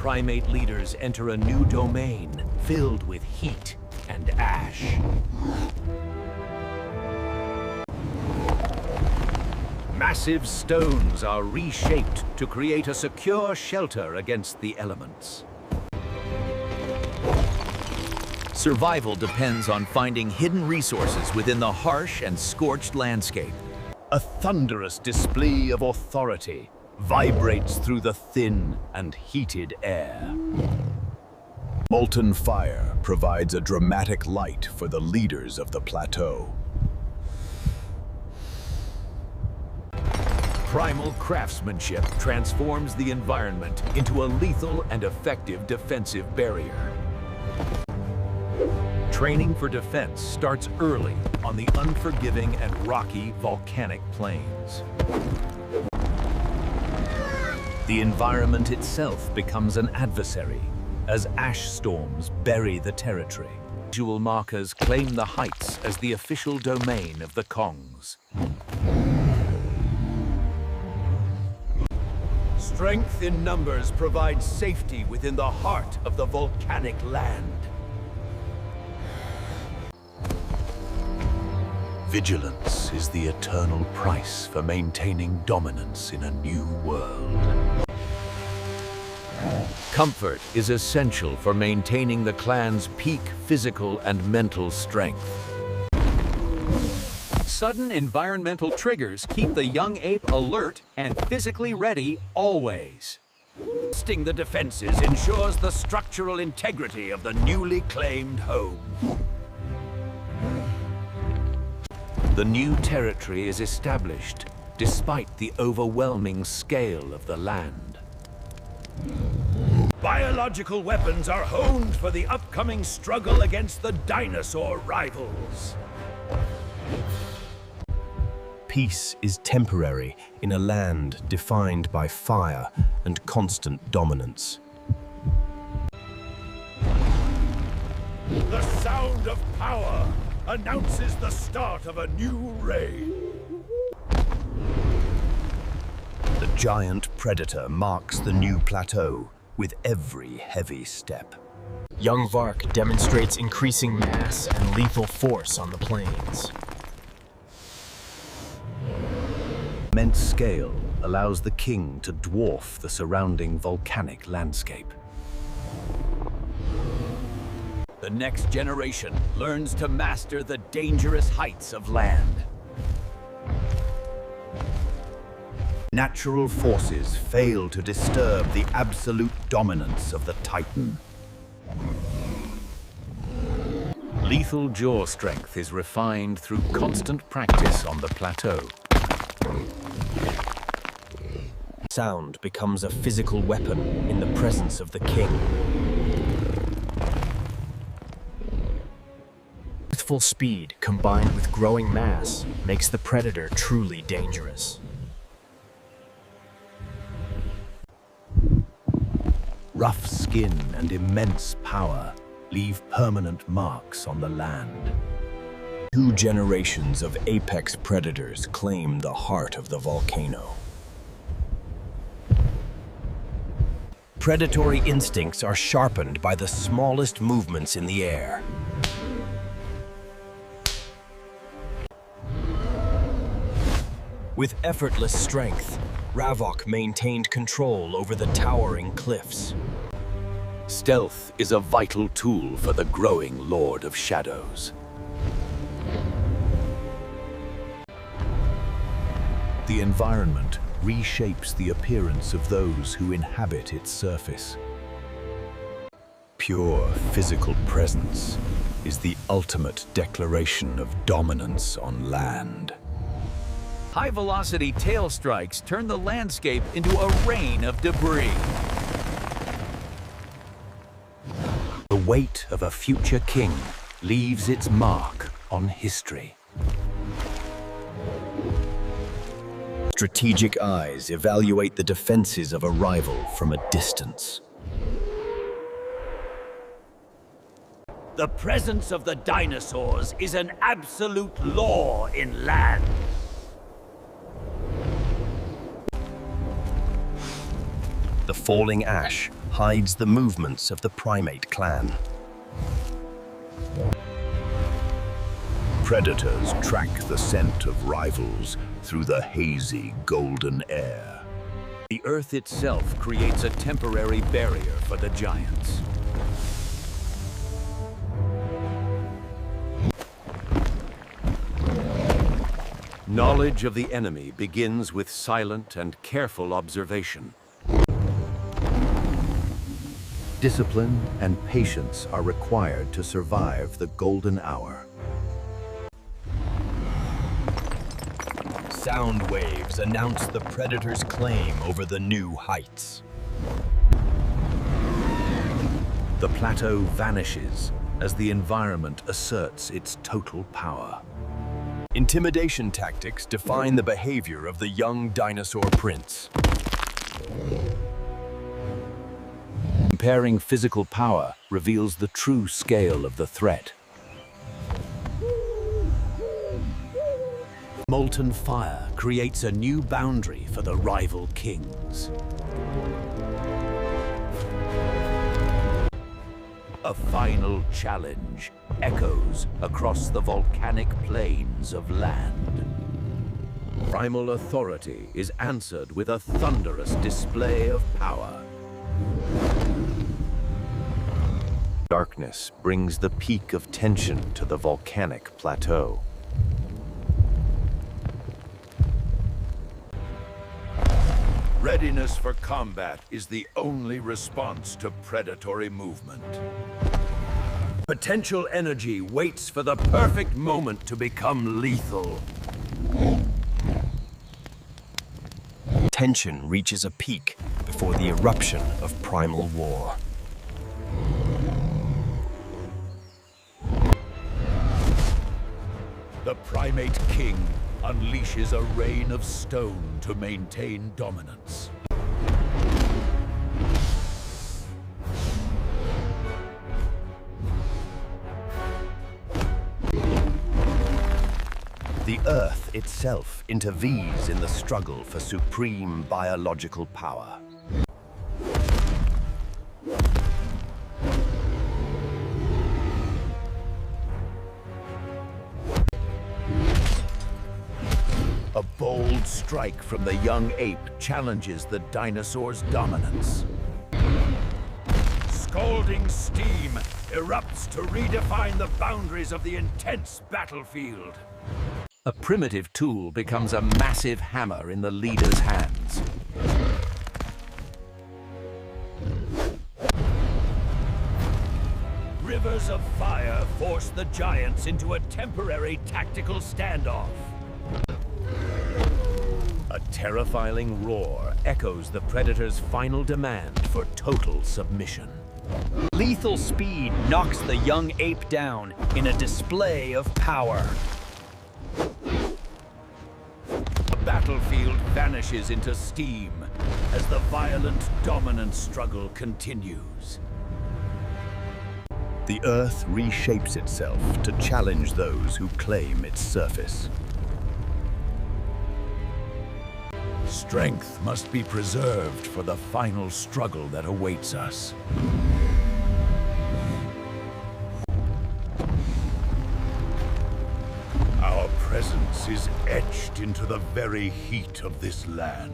primate leaders enter a new domain filled with heat and ash. Massive stones are reshaped to create a secure shelter against the elements. Survival depends on finding hidden resources within the harsh and scorched landscape. A thunderous display of authority vibrates through the thin and heated air. Molten fire provides a dramatic light for the leaders of the plateau. Primal craftsmanship transforms the environment into a lethal and effective defensive barrier. Training for defense starts early on the unforgiving and rocky volcanic plains. The environment itself becomes an adversary as ash storms bury the territory. Visual markers claim the heights as the official domain of the Kongs. Strength in numbers provides safety within the heart of the volcanic land. Vigilance is the eternal price for maintaining dominance in a new world. Comfort is essential for maintaining the clan's peak physical and mental strength. Sudden environmental triggers keep the young ape alert and physically ready always. Boosting the defenses ensures the structural integrity of the newly claimed home. The new territory is established despite the overwhelming scale of the land. Biological weapons are honed for the upcoming struggle against the dinosaur rivals. Peace is temporary in a land defined by fire and constant dominance. The sound of power announces the start of a new reign. The giant predator marks the new plateau with every heavy step. Young Vark demonstrates increasing mass and lethal force on the plains. Immense scale allows the king to dwarf the surrounding volcanic landscape. The next generation learns to master the dangerous heights of land. Natural forces fail to disturb the absolute dominance of the Titan. Lethal jaw strength is refined through constant practice on the plateau. Sound becomes a physical weapon in the presence of the king. Youthful speed combined with growing mass makes the predator truly dangerous. Rough skin and immense power leave permanent marks on the land. 2 generations of apex predators claim the heart of the volcano. Predatory instincts are sharpened by the smallest movements in the air. With effortless strength, Ravok maintained control over the towering cliffs. Stealth is a vital tool for the growing Lord of Shadows. The environment reshapes the appearance of those who inhabit its surface. Pure physical presence is the ultimate declaration of dominance on land. High-velocity tail strikes turn the landscape into a rain of debris. The weight of a future king leaves its mark on history. Strategic eyes evaluate the defenses of a rival from a distance. The presence of the dinosaurs is an absolute law in land. The falling ash hides the movements of the primate clan. Predators track the scent of rivals through the hazy golden air. The earth itself creates a temporary barrier for the giants. Knowledge of the enemy begins with silent and careful observation. Discipline and patience are required to survive the golden hour. Sound waves announce the predator's claim over the new heights. The plateau vanishes as the environment asserts its total power. Intimidation tactics define the behavior of the young dinosaur prince. Comparing physical power reveals the true scale of the threat. Molten fire creates a new boundary for the rival kings. A final challenge echoes across the volcanic plains of land. Primal authority is answered with a thunderous display of power. Darkness brings the peak of tension to the volcanic plateau. Readiness for combat is the only response to predatory movement. Potential energy waits for the perfect moment to become lethal. Tension reaches a peak before the eruption of primal war. The primate king unleashes a rain of stone to maintain dominance. The Earth itself intervenes in the struggle for supreme biological power. A bold strike from the young ape challenges the dinosaur's dominance. Scalding steam erupts to redefine the boundaries of the intense battlefield. A primitive tool becomes a massive hammer in the leader's hands. Rivers of fire force the giants into a temporary tactical standoff. A terrifying roar echoes the predator's final demand for total submission. Lethal speed knocks the young ape down in a display of power. The battlefield vanishes into steam as the violent dominance struggle continues. The Earth reshapes itself to challenge those who claim its surface. Strength must be preserved for the final struggle that awaits us. Our presence is etched into the very heat of this land.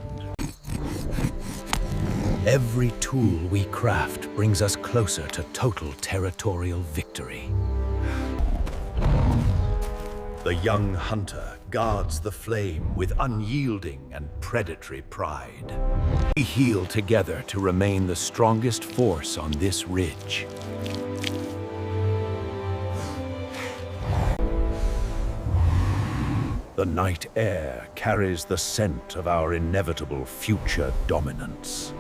Every tool we craft brings us closer to total territorial victory. The young hunter guards the flame with unyielding and predatory pride. We heal together to remain the strongest force on this ridge. The night air carries the scent of our inevitable future dominance.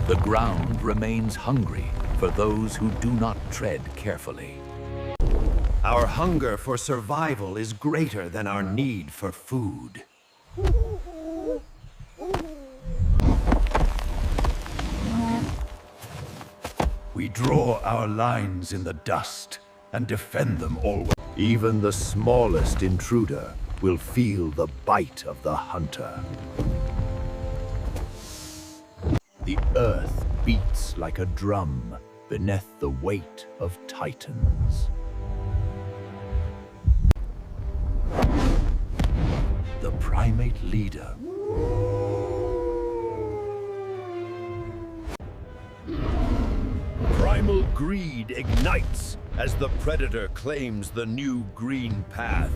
The ground remains hungry for those who do not tread carefully. Our hunger for survival is greater than our need for food. We draw our lines in the dust and defend them always. Even the smallest intruder will feel the bite of the hunter. The earth beats like a drum beneath the weight of titans. The primate leader. Primal greed ignites as the predator claims the new green path.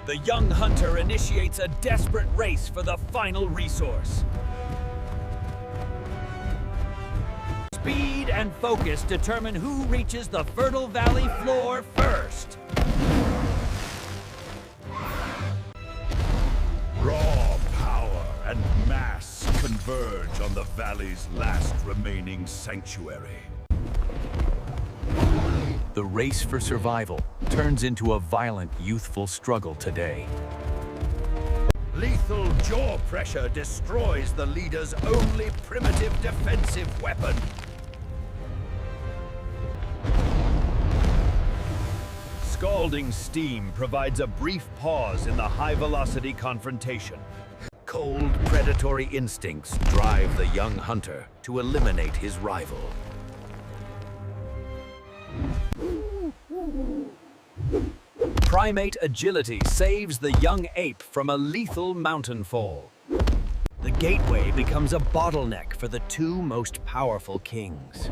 The young hunter initiates a desperate race for the final resource. Speed and focus determine who reaches the fertile valley floor first. Raw power and mass converge on the valley's last remaining sanctuary. The race for survival turns into a violent youthful struggle today. Lethal jaw pressure destroys the leader's only primitive defensive weapon. Scalding steam provides a brief pause in the high-velocity confrontation. Cold predatory instincts drive the young hunter to eliminate his rival. Primate agility saves the young ape from a lethal mountain fall. The gateway becomes a bottleneck for the two most powerful kings.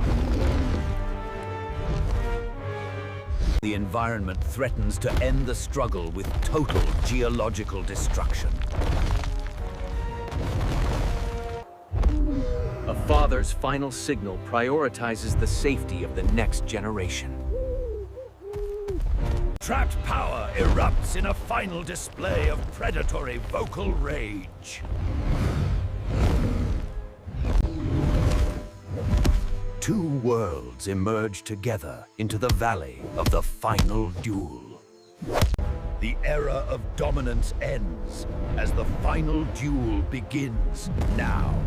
The environment threatens to end the struggle with total geological destruction. A father's final signal prioritizes the safety of the next generation. Trapped power erupts in a final display of predatory vocal rage. Two worlds emerge together into the valley of the final duel. The era of dominance ends as the final duel begins now.